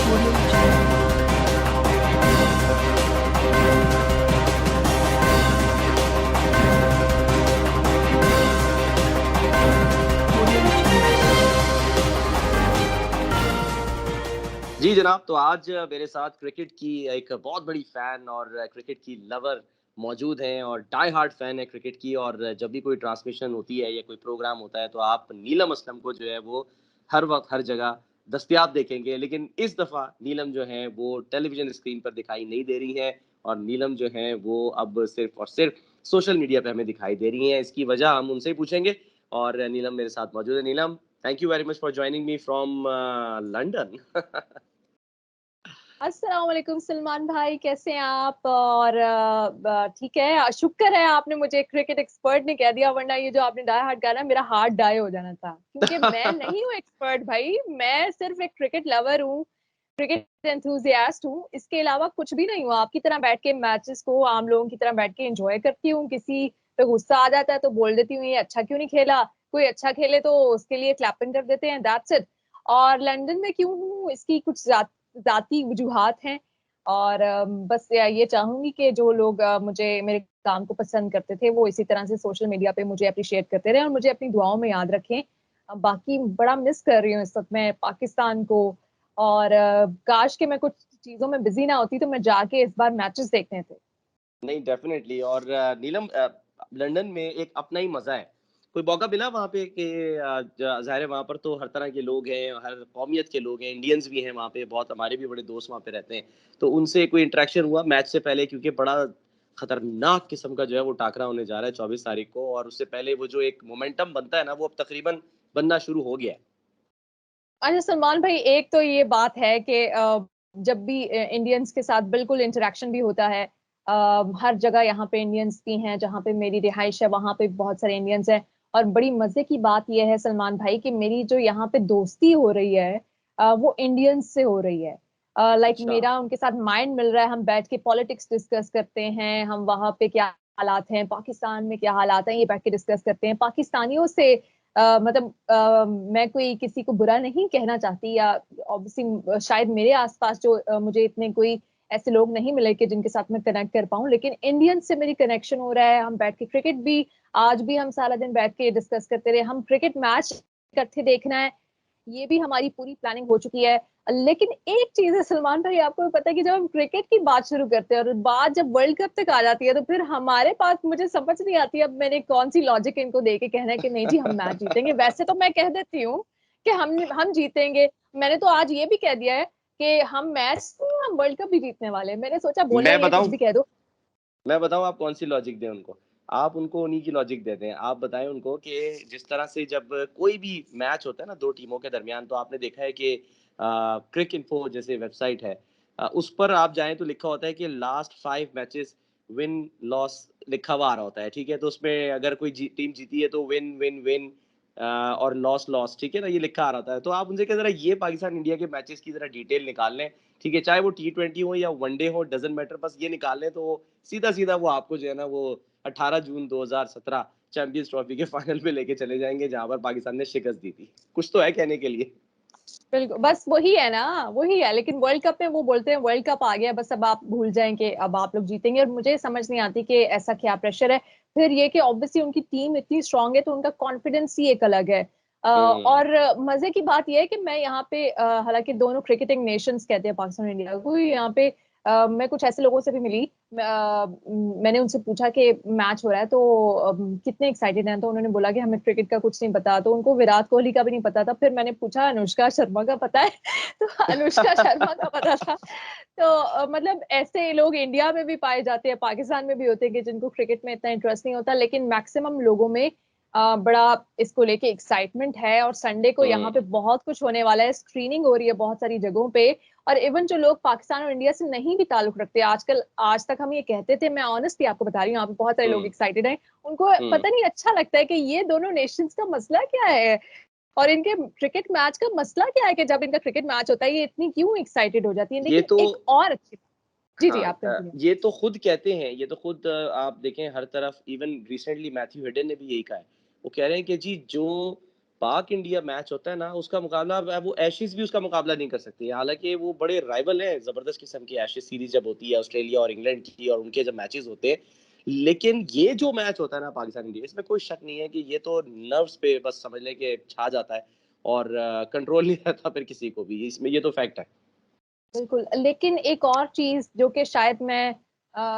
Audio Jungle. Audio Jungle. जी जनाब, तो आज मेरे साथ क्रिकेट की एक बहुत बड़ी फ़ैन और क्रिकेट की लवर मौजूद हैं और डाई हार्ड फ़ैन है क्रिकेट की। और जब भी कोई ट्रांसमिशन होती है या कोई प्रोग्राम होता है तो आप नीलम असलम को जो है वो हर वक़्त हर जगह दस्तयाब देखेंगे। लेकिन इस दफ़ा नीलम जो हैं वो टेलीविज़न स्क्रीन पर दिखाई नहीं दे रही हैं और नीलम जो हैं वो अब सिर्फ़ और सिर्फ़ सोशल मीडिया पे हमें दिखाई दे रही हैं। इसकी वजह हम उनसे ही पूछेंगे और नीलम मेरे साथ मौजूद है। Neelam, thank you very much for joining me from London. अस्सलाम वालेकुम सलमान भाई, कैसे हैं आप? और ठीक है, शुक्र है आपने मुझे क्रिकेट एक्सपर्ट नहीं कह दिया, वरना ये जो आपने डाई हार्ट कहा ना, मेरा हार्ट डाई हो जाना था। क्योंकि मैं नहीं हूँ एक्सपर्ट भाई, मैं सिर्फ एक क्रिकेट लवर हूँ, क्रिकेट एंथुसियास्ट हूँ। इसके अलावा कुछ भी नहीं हूँ। आपकी तरह बैठ के मैचेस को आम लोगों की तरह बैठ के एंजॉय करती हूँ। किसी पे गुस्सा आ जाता है तो बोल देती हूँ ये अच्छा क्यों नहीं खेला, कोई अच्छा खेले तो उसके लिए क्लैपिंग कर देते हैं, दैट्स इट। और लंदन में क्यों हूँ, इसकी कुछ जाती वजूहात हैं। और बस ये चाहूंगी कि जो लोग मुझे मेरे काम को पसंद करते थे वो इसी तरह से सोशल मीडिया पे मुझे अप्रिशिएट करते रहे और मुझे अपनी दुआओं में याद रखें। बाकी बड़ा मिस कर रही हूँ इस वक्त मैं पाकिस्तान को। और काश के मैं कुछ चीजों में बिजी ना होती तो मैं जाके इस बार मैचेस देखने थे। नहीं, डेफ़िनेटली। और नीलम, लंदन में एक अपना ही मज़ा है। कोई मौका मिला वहाँ पे कि ज ज़ाहिर है वहाँ पर तो हर तरह के लोग हैं, हर कौमियत के लोग हैं, इंडियंस भी हैं वहाँ पे, बहुत हमारे भी बड़े दोस्त वहाँ पे रहते हैं। तो उनसे कोई इंटरैक्शन हुआ मैच से पहले? क्योंकि बड़ा खतरनाक किस्म का जो है वो टाकरा होने जा रहा है 24 तारीख को, और उससे पहले वो जो एक मोमेंटम बनता है ना, वो अब तकरीबन बनना शुरू हो गया है। अच्छा सलमान भाई, एक तो ये बात है कि जब भी इंडियंस के साथ बिल्कुल इंटरेक्शन भी होता है, हर जगह यहाँ पे इंडियंस भी हैं, जहाँ पे मेरी रिहाइश है वहाँ पे बहुत सारे इंडियंस हैं। और बड़ी मजे की बात यह है सलमान भाई कि मेरी जो यहाँ पे दोस्ती हो रही है वो इंडियंस से हो रही है। लाइक अच्छा। मेरा उनके साथ माइंड मिल रहा है, हम बैठ के पॉलिटिक्स डिस्कस करते हैं, हम वहाँ पे क्या हालात हैं, पाकिस्तान में क्या हालात हैं, ये बैठ के डिस्कस करते हैं पाकिस्तानियों से। मतलब मैं कोई किसी को बुरा नहीं कहना चाहती, या ऑब्वियसली शायद मेरे आसपास जो मुझे इतने कोई ऐसे लोग नहीं मिले कि जिनके साथ मैं कनेक्ट कर पाऊं, लेकिन इंडियन से मेरी कनेक्शन हो रहा है। हम बैठ के क्रिकेट भी, आज भी हम सारा दिन बैठ के डिस्कस करते रहे, हम क्रिकेट मैच इकट्ठे देखना है, ये भी हमारी पूरी प्लानिंग हो चुकी है। लेकिन एक चीज है सलमान भाई, आपको भी पता है कि जब हम क्रिकेट की बात शुरू करते हैं और बात जब वर्ल्ड कप तक आ जाती है तो फिर हमारे पास, मुझे समझ नहीं आती अब मैंने कौन सी लॉजिक इनको दे के कहना है कि नहीं जी हम मैच जीतेंगे। वैसे तो मैं कह देती हूँ कि हम जीतेंगे। मैंने तो आज ये भी कह दिया है कि हम मैच, हम वर्ल्ड कप भी जीतने वाले हैं। मैंने सोचा बोलना मैं ही है, कुछ बताऊँ? भी कह दो। मैं बताऊँ आप कौन-सी लॉजिक दें उनको? आप उनको उन्हीं की लॉजिक दे दें। आप बताएँ उनको कि जिस तरह से जब कोई भी मैच होता है ना 2 टीमों के दरमियान, तो आपने देखा है कि क्रिक इन्फो जैसे वेबसाइट है, उस पर आप जाएँ तो लिखा होता है कि लास्ट 5 मैचेस विन लॉस लिखा हुआ आ रहा होता है, ठीक है? तो उसमें अगर कोई टीम जीती है तो विन, विन, विन, और लॉस, लॉस, ठीक है ना? ये लिखा आ रहा होता है। तो आप उनसे कहें ज़रा ये पाकिस्तान इंडिया के मैचेस की ज़रा डिटेल निकाल लें, ठीक है? चाहे वो टी20 हो या वनडे हो, डज़न्ट मैटर, बस ये निकाल लें तो सीधा-सीधा वो आपको जो है ना वो 18 जून 2017 चैंपियंस ट्रॉफी के फाइनल पे लेके चले जाएँगे, जहाँ पर पाकिस्तान ने शिकस्त दी थी। कुछ तो है कहने के लिए। बिल्कुल, बस वही है ना, वही है। लेकिन वर्ल्ड कप में वो बोलते हैं वर्ल्ड कप आ गया, बस अब आप भूल जाएं कि अब आप लोग जीतेंगे। और मुझे समझ नहीं आती कि ऐसा क्या प्रेशर है। फिर ये कि ऑब्वियसली उनकी टीम इतनी स्ट्रांग है तो उनका कॉन्फिडेंस ही एक अलग है। हुँ। और मजे की बात यह है कि मैं यहाँ पे हालांकि दोनों क्रिकेटिंग नेशंस कहते हैं पाकिस्तान और इंडिया को, यहाँ पे मैं कुछ ऐसे लोगों से भी मिली। मैंने उनसे पूछा कि मैच हो रहा है तो कितने एक्साइटेड हैं, तो उन्होंने बोला कि हमें क्रिकेट का कुछ नहीं पता। तो उनको विराट कोहली का भी नहीं पता था। फिर मैंने पूछा अनुष्का शर्मा का पता है? तो अनुष्का शर्मा का पता था। तो मतलब ऐसे लोग इंडिया में भी पाए जाते हैं, पाकिस्तान में भी होते हैं कि जिनको क्रिकेट में इतना इंटरेस्ट नहीं होता, लेकिन मैक्सिमम लोगों में बड़ा इसको लेके एक्साइटमेंट है। और संडे को यहाँ पे हुँ। बहुत कुछ होने वाला है, स्क्रीनिंग हो रही है बहुत सारी जगहों पे। और इवन जो लोग पाकिस्तान और इंडिया से नहीं भी ताल्लुक रखते आजकल, आज तक हम ये कहते थे, मैं ऑनेस्टली आपको बता रही हूँ, यहाँ पे बहुत सारे लोग हुँ। एक्साइटेड हैं। उनको हुँ। पता नहीं अच्छा लगता है कि ये दोनों नेशंस का मसला क्या है और इनके क्रिकेट मैच का मसला क्या है कि जब इनका क्रिकेट मैच होता है ये इतनी क्यों एक्साइटेड हो जाती है। ये लेकिन तो एक और अच्छी, जी जी हाँ, आप कंटिन्यू। ये तो खुद कहते हैं, ये तो खुद आप देखें हर तरफ, इवन रिसेंटली मैथ्यू हेडन ने भी यही कहा है। वो कह रहे हैं कि जी जो पाक इंडिया मैच होता है ना, उसका मुकाबला अब वो एशेज़ भी उसका मुकाबला नहीं कर सकती। हालाँकि वो बड़े राइवल हैं, ज़बरदस्त किस्म की एशेज़ सीरीज़ जब होती है ऑस्ट्रेलिया और इंग्लैंड की और उनके जब मैचेज़ होते हैं। लेकिन ये जो मैच होता है ना पाकिस्तान इंडिया, इसमें कोई शक नहीं है कि ये तो नर्व्स पे बस समझ लें कि छा जाता है और कंट्रोल नहीं रहता फिर किसी को भी। इसमें ये तो फैक्ट है। बिल्कुल, लेकिन एक और चीज़ जो कि शायद मैं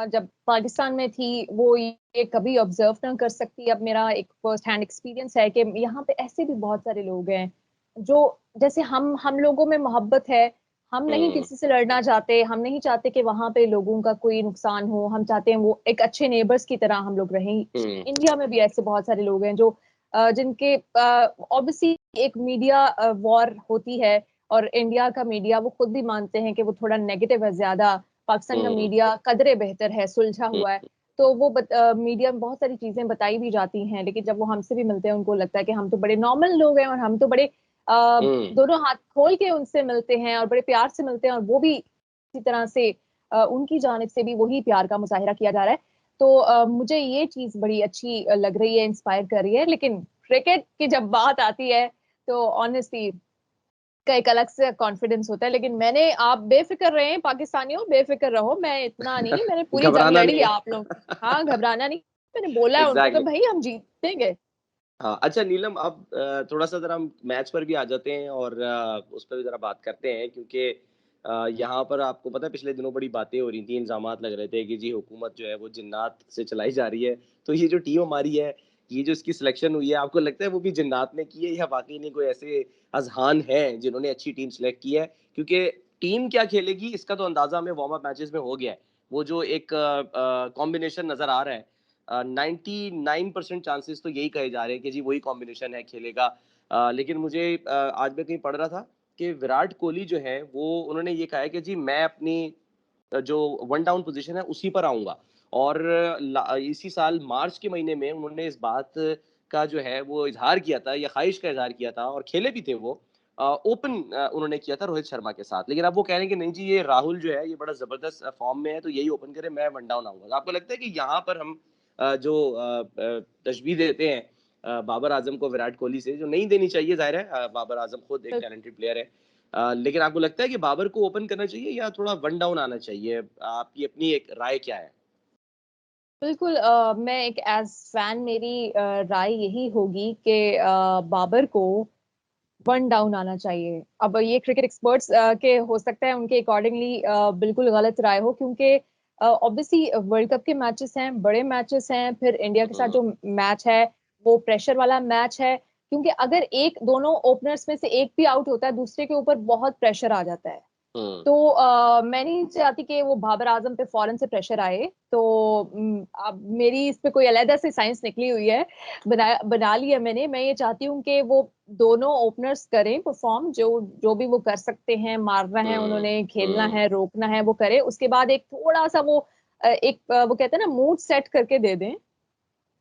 जब पाकिस्तान में थी, वो ये कभी ऑब्ज़र्व ना कर सकती। अब मेरा एक फ़र्स्ट हैंड एक्सपीरियंस है कि यहाँ पे ऐसे भी बहुत सारे लोग हैं, जो जैसे हम लोगों में मोहब्बत है, हम नहीं हुँ, किसी से लड़ना चाहते, हम नहीं चाहते कि वहाँ पे लोगों का कोई नुकसान हो, हम चाहते हैं वो एक अच्छे नेबर्स की तरह हम लोग रहें। हुँ, इंडिया में भी ऐसे बहुत सारे लोग हैं जो जिनके ऑब्वियसली एक मीडिया वॉर होती है और इंडिया का मीडिया वो खुद भी मानते हैं कि वो थोड़ा नेगेटिव है ज़्यादा। पाकिस्तान का हुँ, मीडिया कदरे बेहतर है, सुलझा हुँ, हुआ है। तो वो मीडिया में बहुत सारी चीज़ें बताई भी जाती हैं, लेकिन जब वो हमसे भी मिलते हैं, उनको लगता है कि हम तो बड़े नॉर्मल लोग हैं और हम तो बड़े हुँ, दोनों हाथ खोल के उनसे मिलते हैं और बड़े प्यार से मिलते हैं और वो भी इसी तरह से उनकी जानिब से भी वही प्यार का मुज़ाहिरा किया जा रहा है। तो मुझे ये चीज़ बड़ी अच्छी लग रही है, इंस्पायर कर रही है। लेकिन क्रिकेट की जब बात आती है, तो ऑनेस्टली का एक अलग से कॉन्फिडेंस होता है। लेकिन आप बेफ़िक्र रहें पाकिस्तानियों, बेफ़िक्र रहो, मैं इतना नहीं, मैंने पूरी जंग घबराना लड़ी नहीं है है। आप लोग हाँ, घबराना नहीं। मैंने बोला है उनको कि एग्ज़ैक्टली। भई हम जीतेंगे। हाँ, अच्छा नीलम अब थोड़ा-सा ज़रा हम मैच पर भी आ जाते हैं और उस पे भी ज़रा बात करते हैं क्योंकि यहाँ पर आपको पता है पिछले दिनों बड़ी बातें हो रही थी, इल्ज़ामात लग रहे थे कि जी हुकूमत जो है वो जिन्नात से चलाई जा रही है। तो ये जो टीम हमारी है, ये जो इसकी सिलेक्शन हुई है, आपको लगता है वो भी जिन्नात ने की है या वाक़ई में कोई ऐसे अज़हान हैं जिन्होंने अच्छी टीम सेलेक्ट की है? क्योंकि टीम क्या खेलेगी इसका तो अंदाज़ा हमें वार्म अप मैचेज़ में हो गया है। वो जो एक कॉम्बिनेशन नज़र आ रहा है 99% चांसेस तो यही कहे जा रहे हैं कि जी वही कॉम्बिनेशन है खेलेगा। लेकिन मुझे आज मैं कहीं पढ़ रहा था कि विराट कोहली जो है वो उन्होंने ये कहा है कि जी मैं अपनी जो वन डाउन पोजीशन है उसी पर आऊँगा और इसी साल मार्च के महीने में उन्होंने इस बात का जो है वो इज़हार किया था या ख़्वाहिश का इज़हार किया था और खेले भी थे वो। ओपन उन्होंने किया था रोहित शर्मा के साथ। लेकिन अब वो कह रहे हैं कि नहीं जी ये राहुल जो है ये बड़ा ज़बरदस्त फ़ॉर्म में है तो यही ओपन करे मैं वन डाउन आऊँगा। तो आपको लगता है कि यहाँ पर हम जो तशबीह देते हैं बाबर आज़म को विराट कोहली से जो नहीं देनी चाहिए ज़ाहिर है बाबर आज़म खुद एक टैलेंटेड प्लेयर है। लेकिन आपको लगता है कि बाबर को ओपन करना चाहिए या थोड़ा वन डाउन आना चाहिए? आपकी अपनी एक राय क्या है? बिल्कुल मैं एक एज़ फैन मेरी राय यही होगी कि बाबर को वन डाउन आना चाहिए। अब ये क्रिकेट एक्सपर्ट्स के हो सकता है उनके अकॉर्डिंगली बिल्कुल गलत राय हो क्योंकि ऑब्वियसली वर्ल्ड कप के मैचेस हैं, बड़े मैचेस हैं, फिर इंडिया के साथ हुँ, जो मैच है, वो प्रेशर वाला मैच है। क्योंकि अगर एक दोनों ओपनर्स में से एक भी आउट होता है, दूसरे के ऊपर बहुत प्रेशर आ जाता है। हुँ, तो मैं नहीं चाहती कि वो बाबर आज़म पे फ़ौरन से प्रेशर आए। तो अब मेरी इस पे कोई अलग से साइंस निकली हुई है, बना ली है मैंने। मैं ये चाहती हूँ कि वो दोनों ओपनर्स करें परफ़ॉर्म जो जो भी वो कर सकते हैं, मारना है हुँ, उन्होंने, खेलना हुँ, है, रोकना है, वो करें। उसके बाद एक थोड़ा-सा वो वो कहते हैं ना मूड सेट करके दे दें और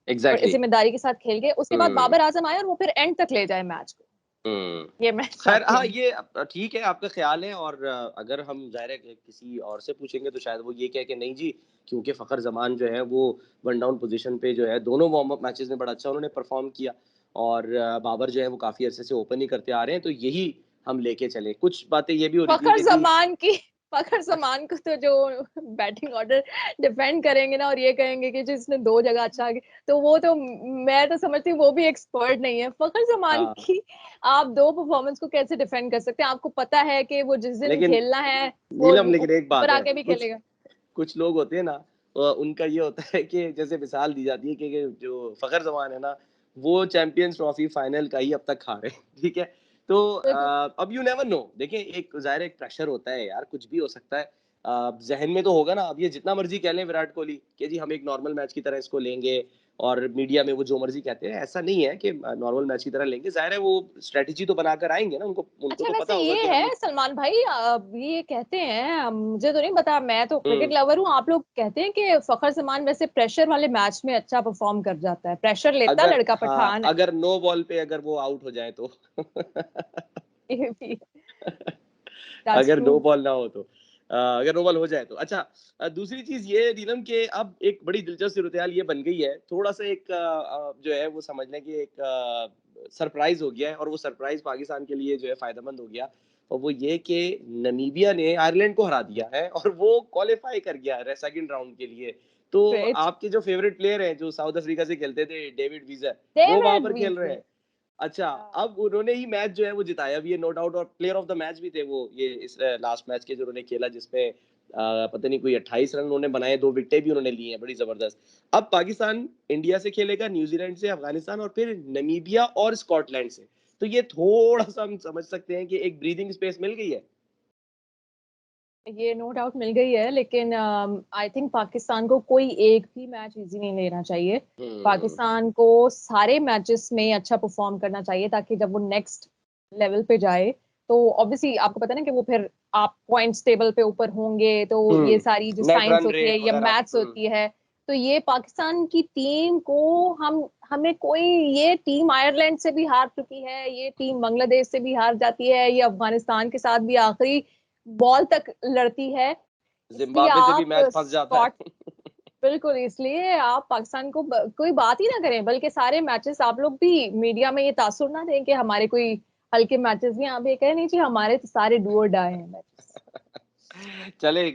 एग्ज़ैक्टली। ज़िम्मेदारी के साथ खेल के, उसके बाद हुँ। बाबर आज़म आए और वो फिर एंड तक ले जाए मैच को। हुँ। ये मैं ख़ैर चाहती हाँ, हूँ। ये ठीक है आपका ख़्याल है और अगर हम ज़ाहिर है कि किसी और से पूछेंगे तो शायद वो ये कहे कि नहीं जी, क्योंकि फ़खर ज़मान जो है वो वन डाउन पोज़ीशन पे जो है दोनों वार्म अप मैचेज़ में बड़ा अच्छा उन्होंने परफ़ॉर्म किया और बाबर जो है वो काफ़ी अरसे से ओपन ही करते आ रहे हैं, तो यही हम लेके चले। कुछ बातें ये भी हो रही थी फ़खर कि जी ज़मान की फ़खर ज़मान को तो जो बैटिंग ऑर्डर डिफेंड करेंगे ना और ये कहेंगे कि जिसने 2 जगह अच्छा तो वो तो मैं तो समझती हूँ वो भी एक्सपर्ट नहीं है। फ़खर ज़मान हाँ, की आप 2 परफ़ॉर्मेंस को कैसे डिफेंड कर सकते हैं? आपको पता है कि वो जिस दिन लेकिन खेलना है, वो नीलम लेकिन एक ऊपर बात है, आके भी कुछ खेलेगा। कुछ लोग होते हैं ना उनका ये होता है कि जैसे मिसाल दी जाती है कि जो फ़खर ज़मान है ना, वो चैंपियंस ट्रॉफी फाइनल का ही अब तक खा रहे हैं, ठीक है? तो बिल्कुल। अब यू नेवर नो देखिए एक ज़ाहिर है एक प्रेशर होता है यार, कुछ भी हो सकता है। ज़हन में तो होगा ना, अब ये जितना मर्ज़ी कह लें विराट कोहली कि जी हम एक नॉर्मल मैच की तरह इसको लेंगे और मीडिया में वो जो मर्ज़ी कहते हैं, ऐसा नहीं है कि नॉर्मल मैच की तरह लेंगे। ज़ाहिर है वो स्ट्रैटेजी तो बनाकर आएँगे ना, उनको उनको अच्छा तो पता वैसे होगा ये कि हम है सलमान भाई ये कहते हैं मुझे तो नहीं पता मैं तो क्रिकेट हुँ। लवर हूँ आप लोग कहते हैं कि फ़खर ज़मान वैसे प्रेशर वाले मैच में अच्छा परफ़ॉर्म कर जाता है। प्रेशर लेता अगर लड़का हाँ, पठान है। अगर नो बॉल पे अगर वो आउट हो जाए तो ये भी दैट्स अगर ट्रू। नो बॉल ना हो तो अगर नो बॉल हो जाए तो। अच्छा दूसरी चीज़ ये नीलम के अब एक बड़ी दिलचस्प सूरत-ए-हाल ये बन गई है, थोड़ा-सा एक जो है वो समझ लें कि एक सरप्राइज हो गया है, और वो सरप्राइज पाकिस्तान के लिए जो है फायदेमंद हो गया, और वो ये कि नमीबिया ने आयरलैंड को हरा दिया है और वो क्वालिफाई कर गया है सेकंड राउंड के लिए। तो ग्रेट। आपके जो फेवरेट प्लेयर हैं जो साउथ अफ्रीका से खेलते थे, डेविड वीजर, वो वहां डेविड पर खेल रहे विजर। हैं। अच्छा, अब उन्होंने ही मैच जो है वो जिताया भी है, नो डाउट, और प्लेयर ऑफ द मैच भी थे वो, ये इस लास्ट मैच के जो उन्होंने खेला, जिसमें पता नहीं कोई 28 रन उन्होंने बनाए, 2 विकेटें भी उन्होंने ली हैं, बड़ी जबरदस्त। अब पाकिस्तान इंडिया से खेलेगा, न्यूजीलैंड से, अफगानिस्तान, और फिर नमीबिया और स्कॉटलैंड से। तो ये थोड़ा-सा हम समझ सकते हैं कि एक ब्रीथिंग स्पेस मिल गई है। ये नो डाउट मिल गई है, लेकिन आई थिंक पाकिस्तान को कोई एक भी मैच इजी नहीं लेना चाहिए। हुँ, पाकिस्तान को सारे मैचेस में अच्छा परफॉर्म करना चाहिए, ताकि जब वो नेक्स्ट लेवल पे जाए, तो ऑब्वियसली आपको पता है ना कि वो फिर आप पॉइंट्स टेबल पे ऊपर होंगे, तो ये सारी जो नेट साइंस रन होती है रेट या वगैरह। मैथ्स होती है, तो ये पाकिस्तान की टीम को हमें कोई, ये टीम आयरलैंड से भी हार चुकी है, ये टीम बांग्लादेश से भी हार जाती है, ये अफगानिस्तान के साथ भी आखिरी बॉल तक लड़ती है। इसलिए ज़िम्बाब्वे से भी आप मैच फँस जाता स्कॉट, है। बिल्कुल, इसलिए आप पाकिस्तान को कोई बात ही ना करें, बल्कि सारे मैचेस आप लोग भी मीडिया में ये तासुर ना दें कि हमारे कोई हल्के मैचेस भी, आप ये कहें नहीं जी हमारे तो सारे डू और डाई हैं मैचेस। चले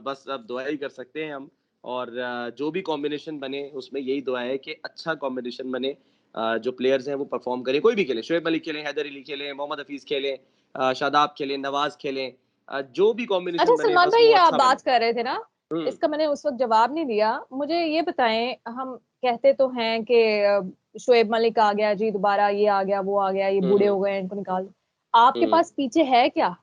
बस अब दुआ ही कर सकते हैं हम, और जो भी कॉम्बिनेशन बने उसमें यही दुआ है कि अच्छा कॉम्बिनेशन बने, जो प्लेयर्स हैं वो परफॉर्म करें, कोई भी खेले, शोएब मलिक खेलें, हैदर अली खेलें, मोहम्मद हफीज खेलें, शादाब खेलें, नवाज खेलें, जो भी अच्छा कॉम्बिनेशन बने सलमान बस भाई, वो आप अच्छा बने। बात कर रहे थे ना, हम्म। इसका मैंने उस वक्त जवाब नहीं दिया। मुझे ये बताएं, हम कहते तो हैं कि शोएब मलिक आ गया जी दोबारा, ये आ गया, वो आ गया, ये बूढ़े हम्म। हो गए, इनको निकाल दो। आपके हम्म। पास पीछे है क्या?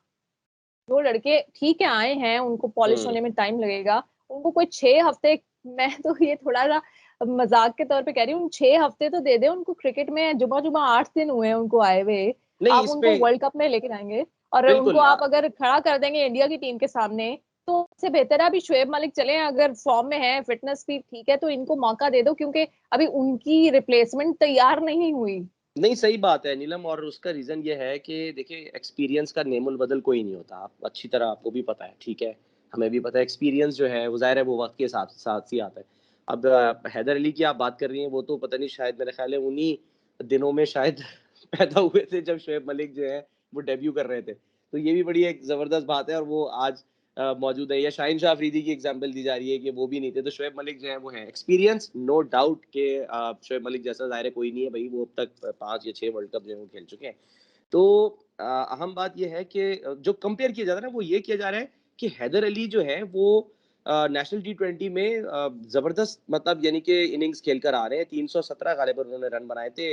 जो लड़के ठीक है आए हैं, उनको पॉलिश हम्म। होने में टाइम लगेगा, उनको कोई 6 हफ्ते, मैं तो ये थोड़ा सा मजाक के तौर पे कह रही हूँ, 6 हफ्ते तो दे दे उनको क्रिकेट में, जुमा जुमा 8 दिन हुए हैं उनको आए हुए। नहीं आप इस पे उनको वर्ल्ड कप में लेके जाएंगे, और उनको बिल्कुल आप अगर खड़ा कर देंगे इंडिया की टीम के सामने, तो उससे बेहतर है अभी शोएब मलिक चले, अगर फॉर्म में है, फिटनेस भी ठीक है, तो इनको मौका दे दो, क्योंकि अभी उनकी रिप्लेसमेंट तैयार नहीं हुई। नहीं, सही बात है नीलम, और उसका रीज़न ये है कि देखिए एक्सपीरियंस का नेमुल बदल कोई नहीं होता। आप अच्छी तरह, आपको भी पता है, ठीक है? हमें भी पता है एक्सपीरियंस जो है वो ज़ाहिर है वो वक़्त के साथ साथ ही आता है। अब हैदर अली की आप बात कर रही हैं, वो तो पता नहीं, शायद मेरा ख़्याल है उन्हीं दिनों में शायद पैदा हुए थे जब शोएब मलिक जो है वो डेब्यू कर रहे थे। तो ये भी बड़ी एक ज़बरदस्त बात है, और वो आज मौजूद है। या शाहीन शाह अफरीदी की एग्ज़ाम्पल दी जा रही है कि वो भी नहीं थे, तो शोएब मलिक जो है वो हैं। एक्सपीरियंस नो डाउट कि शोएब मलिक जैसा ज़ाहिर है कोई नहीं है भई, वो अब तक 5 या 6 वर्ल्ड कप जो है वो खेल चुके हैं। तो अहम बात ये है कि जो कंपेयर किया जा रहा है ना, वो ये किया जा रहा है कि हैदर अली जो है वो नेशनल टी20 में ज़बरदस्त, मतलब यानी कि इनिंग्स खेल कर आ रहे हैं। 317 गालिबन उन्होंने रन बनाए थे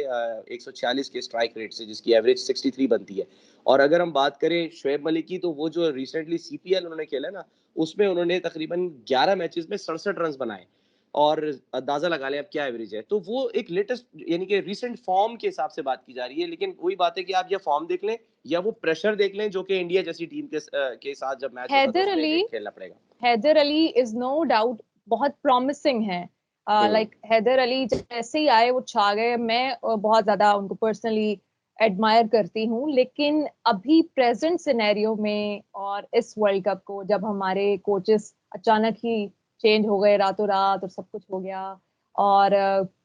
146 के स्ट्राइक रेट से, जिसकी एवरेज 63 बनती है। और अगर हम बात करें शोएब मलिक की, तो वो जो रिसेंटली सीपीएल उन्होंने खेला है ना, उसमें उन्होंने तकरीबन 11 मैचेस में 67 रन्स बनाए, और अंदाज़ा लगा लें अब क्या एवरेज है। तो वो एक लेटेस्ट यानी कि रीसेंट फ़ॉर्म के हिसाब से बात की जा रही है, लेकिन वही बात है कि आप या फ़ॉर्म देख लें या वो प्रेशर देख लें, जो कि इंडिया जैसी टीम के साथ जब मैच होगा तो हैदर उसमें अली, खेलना पड़ेगा। Haider Ali is no doubt बहुत प्रॉमिसिंग है। हुँ। लाइक हैदर अली जैसे ही आए वो छा गए। मैं बहुत ज्यादा उनको पर्सनली एडमायर करती हूँ, लेकिन अभी प्रेजेंट सिनेरियो में और इस वर्ल्ड कप को, जब हमारे कोचेस अचानक ही चेंज हो गए रातों रात और सब कुछ हो गया, और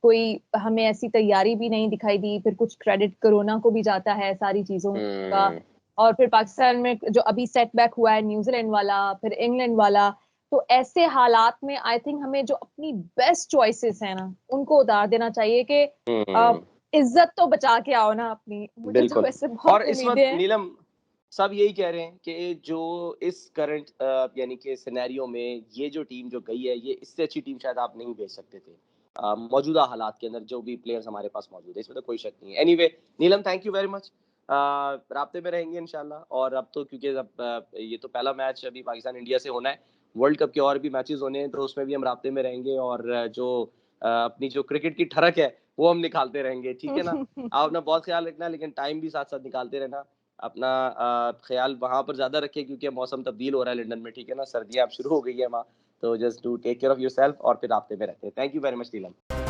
कोई हमें ऐसी तैयारी भी नहीं दिखाई दी, फिर कुछ क्रेडिट कोरोना को भी जाता है सारी चीजों का। हुँ। और फिर पाकिस्तान में जो अभी सेटबैक हुआ है, न्यूजीलैंड वाला, फिर इंग्लैंड वाला, तो ऐसे हालात में आई थिंक हमें जो अपनी बेस्ट चॉइसेस है ना, उनको उतार देना चाहिए कि हुँ। इज्जत तो बचा के आओ ना अपनी। मुझे तो बिल्कुल। वैसे बहुत और इस उम्मीदें वक़्त हैं। नीलम, सब यही कह रहे हैं कि जो इस करंट यानी कि सिनेरियो में ये जो टीम जो गई है, ये इससे अच्छी टीम शायद आप नहीं भेज सकते थे। मौजूदा हालात के अंदर जो भी प्लेयर्स हमारे पास मौजूद है, इसमें तो कोई शक नहीं है। Anyway Neelam, thank you very much. राब्ते में रहेंगे इंशाल्लाह, और अब तो क्योंकि अब ये तो पहला मैच अभी पाकिस्तान इंडिया से होना है। वर्ल्ड कप के और भी मैचेज़ होने हैं, तो उसमें भी हम राब्ते में रहेंगे, और जो अपनी जो क्रिकेट की ठरक है, वो हम निकालते रहेंगे, ठीक है ना? आप अपना बहुत ख़्याल रखना, लेकिन टाइम भी साथ-साथ निकालते रहना। अपना ख़्याल वहाँ पर ज़्यादा रखें, क्योंकि मौसम तब्दील हो रहा है लंदन में, ठीक है ना? सर्दियाँ अब शुरू हो गई है वहाँ, तो just do take care of yourself, और फिर राब्ते में रहते हैं। Thank you very much Neelam.